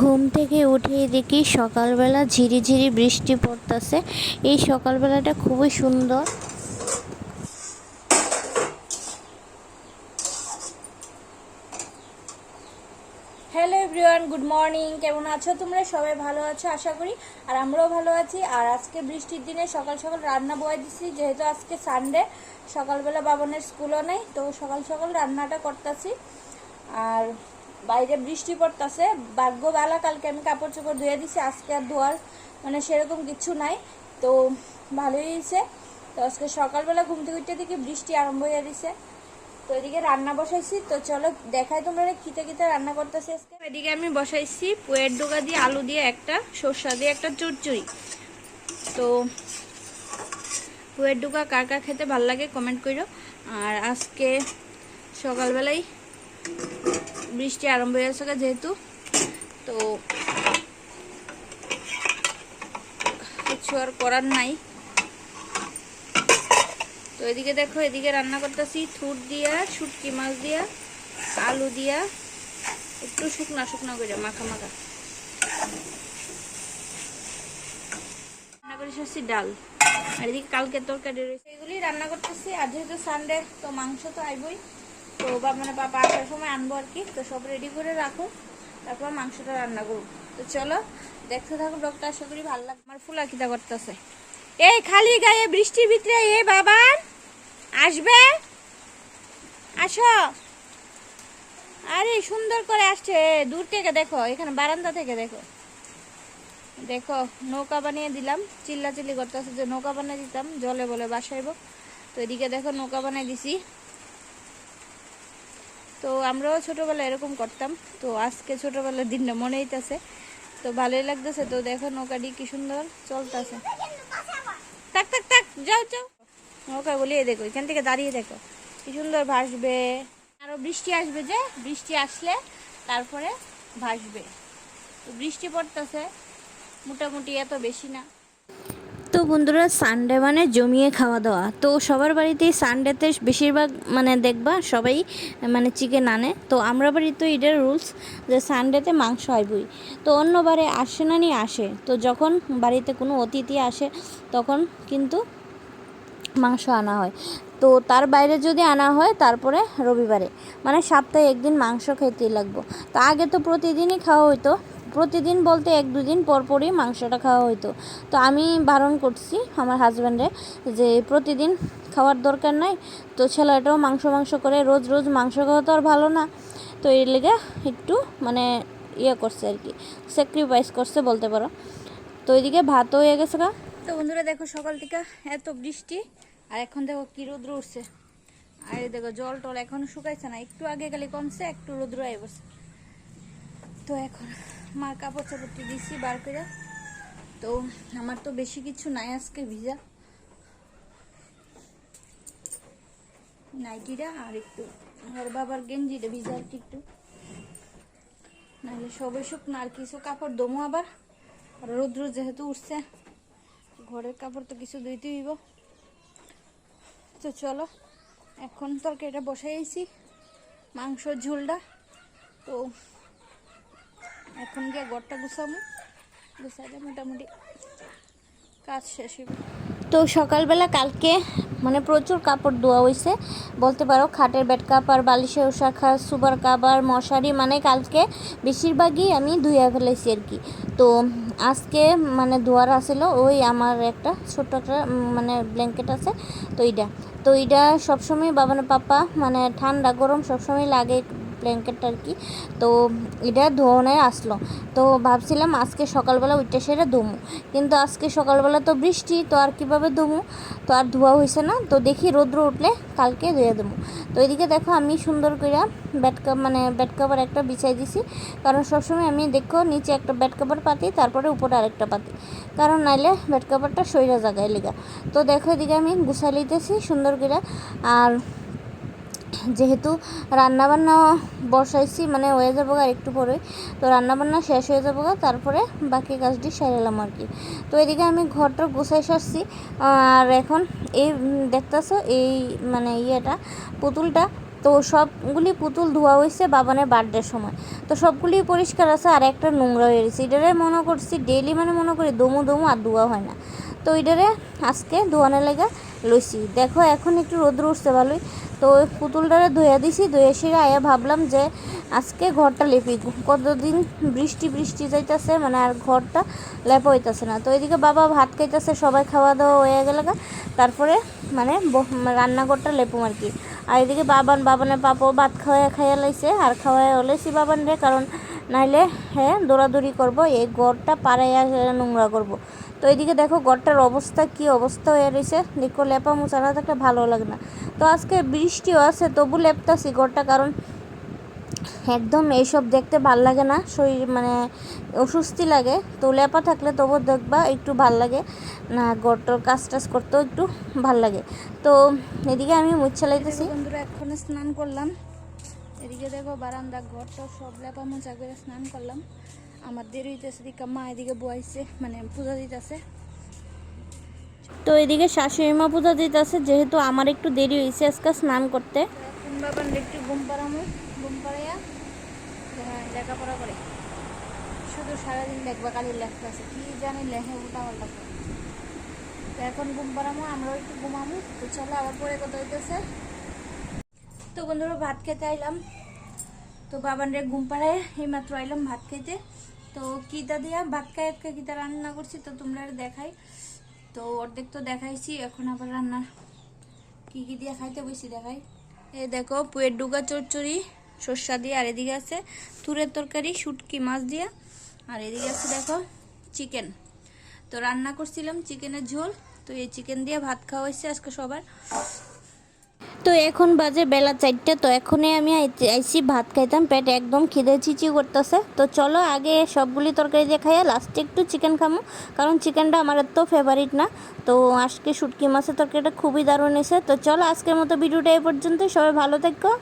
ঘুম থেকে উঠে দেখি সকালবেলা ঝিরিঝিরি বৃষ্টি পড়তেছে। এই সকালবেলাটা খুবই সুন্দর। Hello everyone, good morning. কেমন আছো তোমরা? সবাই ভালো আছো আশা করি, আর আমরাও ভালো আছি। আর আজকে বৃষ্টির দিনে সকাল সকাল রান্না বয়ে দিছি, যেহেতু আজকে সানডে, সকালবেলা বাবানের স্কুলও নেই, তো সকাল সকাল রান্নাটা করতেছি। আর বাইরে বৃষ্টি পড়তেছে, ভাগ্যবেলা কালকে আমি কাপড় চোপড় ধুয়ে দিছি, আজকে আর ধোয়ার মানে সেরকম কিছু নাই, তো ভালোই হয়েছে। তো আজকে সকালবেলা ঘুম থেকে উঠতে দেখি বৃষ্টি আরম্ভ হয়ে দিছে। তো এদিকে রান্না বসাইছি, তো চলো দেখাই তোমরা কিতে কিতে রান্না করতেছি আজকে। এদিকে আমি বসাইছি পুয়ের ডোকা দিয়ে, আলু দিয়ে একটা, সর্ষা দিয়ে একটা চচ্চড়ি। তো পুয়ের ডোকা কার কার খেতে ভালো লাগে কমেন্ট করো। আর আজকে সকালবেলাই বৃষ্টি আরম্ভ হয়ে গেছে যেহেতু, তো কিছু আর করার নাই। তো এদিকে দেখো, এদিকে রান্না করতেছি থুর দিয়া, শুটকি মাছ দিয়া, আলু দিয়া, একটু শুকনা শুকনা করে মাখা মাখা রান্না করে এসেছি ডাল। আর এদিকে কালকে তরকারি রয়েছে, এগুলি রান্না করতেছি। আর যেহেতু সানডে, তো মাংস তো আইবই, তো মানে পাপা আসার সময় আনবো আর কি। তো সব রেডি করে রাখো, তারপর মাংসটা রান্না করবো। তো চলো দেখতে থাকো ব্লগটা, আশা করি ভালো লাগবে। আমার ফুলা খিদা করতেছে, এই খালি গায়ে বৃষ্টির ভিতরে। এ বাবান আসবে, আসো। আরে সুন্দর করে আসছে, দূর থেকে দেখো, এখানে বারান্দা থেকে দেখো। দেখো নৌকা বানিয়ে দিলাম, চিল্লাচিল্লি করতেছে যে নৌকা বানিয়ে দিতাম, জলে বলে বাসাইব। তো এদিকে দেখো নৌকা বানিয়ে দিছি। তো আমরাও ছোটবেলায় এরকম করতাম, তো আজকে ছোটবেলার দিনটা মনে হইতেছে, তো ভালোই লাগতেছে। তো দেখো নৌকাটি কি সুন্দর চলতেছে। তাক তাক তাক, যাও যাও। নৌকা বলিয়ে দেখো, এখান থেকে দাঁড়িয়ে দেখো কি সুন্দর ভাসবে। আরো বৃষ্টি আসবে, যে বৃষ্টি আসলে তারপরে ভাসবে। তো বৃষ্টি পড়তেছে মোটামুটি, এত বেশি না। তো বন্ধুরা, সানডে মানে জমিয়ে খাওয়া দাওয়া। তো সবার বাড়িতেই সানডেতে বেশিরভাগ মানে দেখবা সবাই মানে চিকেন আনে। তো আমরা বাড়িতে এটার রুলস যে সানডেতে মাংস আইবই। তো অন্য বারে আসে না নিয়ে আসে, তো যখন বাড়িতে কোনো অতিথি আসে তখন কিন্তু মাংস আনা হয়। তো তার বাইরে যদি আনা হয় তারপরে রবিবারে, মানে সপ্তাহে একদিন মাংস খেতেই লাগবো। তো আগে তো প্রতিদিনই খাওয়া হইতো, প্রতিদিন বলতে এক দুদিন পরপরই মাংসটা খাওয়া হইতো। তো আমি বারণ করছি আমার হাজব্যান্ডে যে প্রতিদিন খাওয়ার দরকার নাই, তো ছেলেটাও মাংস মাংস করে, রোজ রোজ মাংস খাওয়া তো আর ভালো না। তো এর লেগে একটু মানে ইয়ে করছে আর কি, স্যাক্রিফাইস করছে বলতে পারো। তো এদিকে ভাতও হয়ে গেছে গা। তো বন্ধুরা দেখো, সকাল থেকে এত বৃষ্টি, আর এখন দেখো কি রোদ্র উঠছে। আর দেখো জল টল এখন শুকাইছে না, একটু আগে গেলে কমছে, একটু রোদ্র আই বসে। তো এখন মার কাপড় চাপড়টি দিচ্ছি বার করে। তো আমার তো বেশি কিছু নাই আজকে, ভিজা নাইটিটা আর একটু আর বাবার গেঞ্জিটা ভিজা আর কি একটু, নাহলে সবাই শুকনো। আর কিছু কাপড় দমো আবার, আর রোদ্র যেহেতু উঠছে, ঘরের কাপড় তো কিছু ধুইতে হইব। তো চলো এখন তরকারিটা বসাইছি, মাংসর ঝোলটা। তো এখন গিয়ে ঘরটা গুছাবো, গুছাইলে মোটামুটি কাজ শেষ হইব। তো সকালবেলা কালকে মানে প্রচুর কাপড় ধোয়া হয়েছে বলতে পারো। খাটের বেড কাভার, বালিশের শাখা, সুপার কাভার, মশারি, মানে কালকে বেশিরভাগই আমি ধুয়ে ফেলেছি আর কি। তো আজকে মানে ধোয়ার আসলো ওই আমার একটা ছোট্ট একটা মানে ব্ল্যাঙ্কেট আছে, তো এইটা সবসময় বাবানের পাপা মানে ঠান্ডা গরম সবসময় লাগে ব্ল্যাঙ্কেটটা আর কি। তো এটা ধোয়ানো আসলো, তো ভাবছিলাম আজকে সকালবেলা উঠে সেরে ধুমু, কিন্তু আজকে সকালবেলা তো বৃষ্টি, তো আর কীভাবে ধুমু, তো আর ধোয়া হয়েছে না। তো দেখি রৌদ্র উঠলে কালকে ধুয়ে দেবো। তো এদিকে দেখো আমি সুন্দর করে বেড কাভার একটা বিছাই দিছি, কারণ সবসময় আমি দেখো নিচে একটা বেড কাভার পাতি, তারপরে উপরে আরেকটা পাতি, কারণ নাইলে বেড কাভারটা সইরা জায়গায় লেগা। তো দেখো এদিকে আমি গুছাই লইতেছি সুন্দর করে। আর যেহেতু রান্নাবান্না বসাইছি মানে হয়ে যাবো আর একটু পরে, তো রান্নাবান্না শেষ হয়ে যাবো তারপরে বাকি কাজটি সারালাম আর কি। তো এদিকে আমি ঘরটা গুছাই সারছি। আর এখন এই দেখতেছো এই মানে ইয়েটা পুতুলটা তো সবগুলি পুতুল ধোয়া হয়েছে বাবানের বার্থডের সময়, তো সবগুলি পরিষ্কার আছে আর একটা নোংরা হয়ে গেছে। এটারে মনে করছি ডেইলি মানে মনে করি দমু আর ধোয়া হয় না, তো এটারে আজকে ধোয়ানোর লেগে লইছি। দেখো এখন একটু রোদ্র উঠছে ভালোই, তো ওই পুতুলটারে ধুয়ে দিছি। ধুয়ে সেরে আয়া ভাবলাম যে আজকে ঘরটা লেপি, কতদিন বৃষ্টি বৃষ্টি যাইতেছে মানে আর ঘরটা লেপা হইতেছে না। তো এদিকে বাবা ভাত খাইতেছে, সবাই খাওয়া দাওয়া হয়ে গেল, তারপরে মানে রান্নাঘরটা লেপুম আর কি। আর এদিকে বাবানের পাপাও ভাত খাইয়া লাইছে আর খাওয়াই হলেছি বাবান রে, কারণ নাইলে হ্যাঁ দৌড়াদৌড়ি করবো, এই ঘরটা পাড়াইয়া নোংরা করবো। তো এইদিকে দেখো ঘরটার অবস্থা কি অবস্থা হয়ে রয়েছে, দেখো লেপা মোছা না থাকলে ভালো লাগে না। তো আজকে বৃষ্টিও আছে তবু লেপতাছি ঘরটা, কারণ একদম এইসব দেখতে ভাল লাগে না, শরীর মানে অস্বস্তি লাগে। তো লেপা থাকলে তবু দেখবা একটু ভাল লাগে না, ঘরটার কাজ টাজ করতেও একটু ভাল লাগে। তো এদিকে আমি মুছা লাইতেছি। বন্ধুরা এখন স্নান করলাম, এদিকে দেখো বারান্দা ঘরটা সব লেপা মোছা করে স্নান করলাম। আমার দেরি হইতেছে, দিকে মা এদিকে বয়াইছে মানে পূজা দিতেছে। তো এদিকে শাশুড়ি মা পূজা দিতেছে, যেহেতু আমার একটু দেরি হয়েছে আজকে স্নান করতে। এখন বাবার একটু ঘুম পাড়ামো, ঘুম পাড়াইয়া লেখাপড়া করে শুধু সারাদিন দেখবা কালি লেখা আছে কি জানি লেখে উল্টা পাল্টা। তো এখন ঘুম পাড়ামো, আমরাও একটু ঘুমামো। তো চলো আবার পরে কথা হইতেছে। তো বন্ধুরা ভাত খেতে আইলাম, তো বাবানরে ঘুম পাড়ায় এইমাত্র আইলাম ভাত খেতে। তো কিতা দিয়া ভাত খাই কিতা রান্না করছি তো তোমরা দেখাই। তো অর্ধেক তো দেখাইছি, এখন আবার রান্নার কি কি দিয়ে খাইতে বসি দেখাই। এই দেখো পুয়ের ডুগা চচ্চড়ি সর্ষা দিয়ে, আর এদিকে আছে তুরের তরকারি শুটকি মাছ দিয়া, আর এদিকে আছে দেখো চিকেন। তো রান্না করছিলাম চিকেনের ঝোল, তো এই চিকেন দিয়ে ভাত খাওয়া হয়েছে আজকে সবার। তো এখন বাজে বেলা 4টা, তো এখনই আমি আইসি ভাত খাইতাম, পেট একদম খিদে চিচি করতেছে। তো চলো আগে সবগুলি তরকারি দিয়ে খাইয়া লাস্টে একটু চিকেন খামো, কারণ চিকেনটা আমার এত ফেভারিট না। তো আজকে শুটকি মাছের তরকারিটা খুবই দারুণ এসে। তো চলো আজকের মতো ভিডিওটা এই পর্যন্তই, সবাই ভালো থেকো।